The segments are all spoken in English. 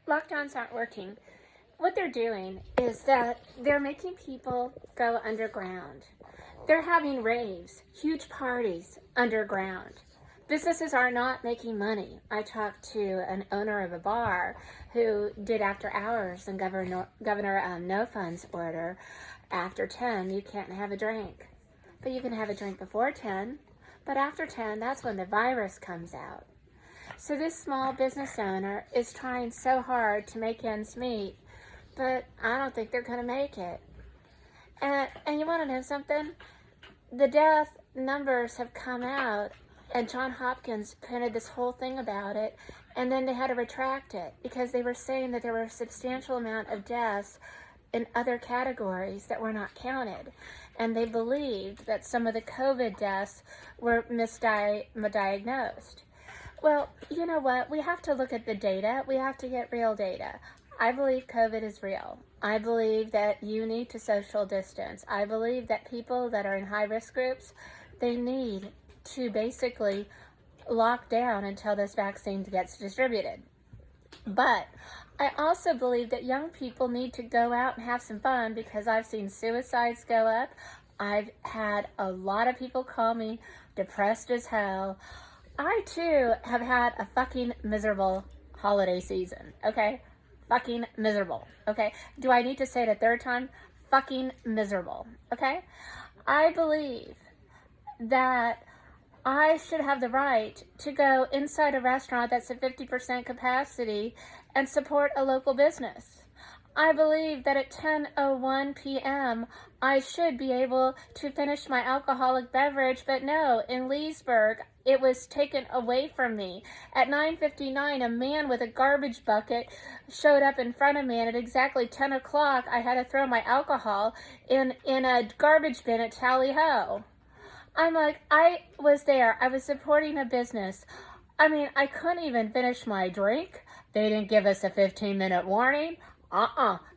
lockdowns aren't working. What they're doing is that they're making people go underground. They're having raves, huge parties underground. Businesses are not making money. I talked to an owner of a bar who did after hours and Governor No Funds order. After 10, you can't have a drink. But you can have a drink before 10. But after 10, that's when the virus comes out. So this small business owner is trying so hard to make ends meet, but I don't think they're going to make it. And you want to know something? The death numbers have come out, and John Hopkins printed this whole thing about it, and then they had to retract it because they were saying that there were a substantial amount of deaths in other categories that were not counted. And they believed that some of the COVID deaths were misdiagnosed. Well, you know what? We have to look at the data. We have to get real data. I believe COVID is real. I believe that you need to social distance. I believe that people that are in high-risk groups, they need to basically lock down until this vaccine gets distributed. But I also believe that young people need to go out and have some fun because I've seen suicides go up. I've had a lot of people call me depressed as hell. I too have had a fucking miserable holiday season, okay? Fucking miserable, okay? Do I need to say it a third time? Fucking miserable, okay? I believe that I should have the right to go inside a restaurant that's at 50% capacity and support a local business. I believe that at 10:01 p.m. I should be able to finish my alcoholic beverage, but no, in Leesburg, it was taken away from me. At 9:59, a man with a garbage bucket showed up in front of me, and at exactly 10 o'clock, I had to throw my alcohol in a garbage bin at Tally Ho. I'm like, I was there. I was supporting a business. I mean, I couldn't even finish my drink. They didn't give us a 15-minute warning.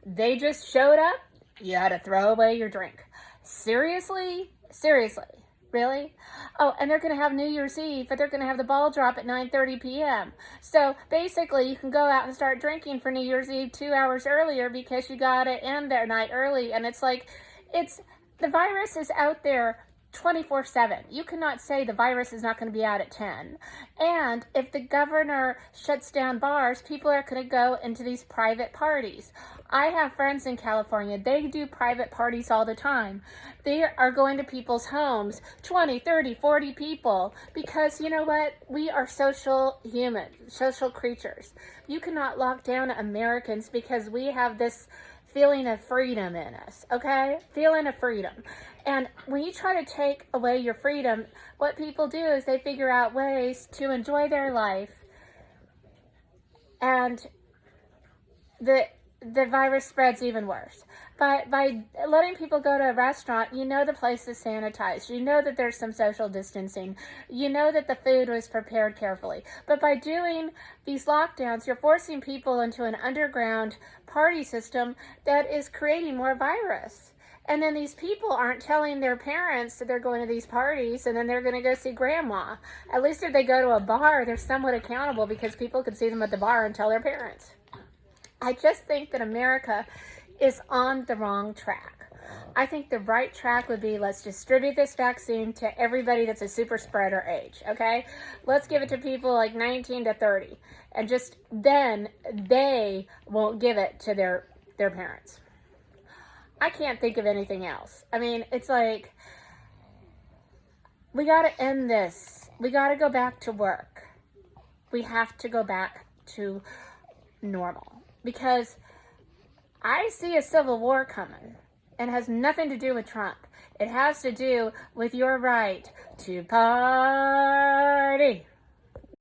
They just showed up. You had to throw away your drink. Seriously? Seriously? Really? Oh, and they're going to have New Year's Eve, but they're going to have the ball drop at 9:30 p.m. So basically, you can go out and start drinking for New Year's Eve 2 hours earlier because you got to end their night early. And it's like, the virus is out there 24/7. You cannot say the virus is not going to be out at 10. And if the governor shuts down bars, people are going to go into these private parties. I have friends in California. They do private parties all the time. They are going to people's homes, 20, 30, 40 people, because you know what? We are social humans, social creatures. You cannot lock down Americans because we have this feeling of freedom in us, okay? Feeling of freedom. And when you try to take away your freedom, what people do is they figure out ways to enjoy their life, and the virus spreads even worse. By letting people go to a restaurant, you know the place is sanitized. You know that there's some social distancing. You know that the food was prepared carefully. But by doing these lockdowns, you're forcing people into an underground party system that is creating more virus. And then these people aren't telling their parents that they're going to these parties, and then they're going to go see grandma. At least if they go to a bar, they're somewhat accountable because people can see them at the bar and tell their parents. I just think that America is on the wrong track. I think the right track would be, let's distribute this vaccine to everybody that's a super spreader age, okay? Let's give it to people like 19 to 30. And just then they won't give it to their parents. I can't think of anything else. I mean, it's like, we got to end this. We got to go back to work. We have to go back to normal. Because I see a civil war coming, and it has nothing to do with Trump. It has to do with your right to party.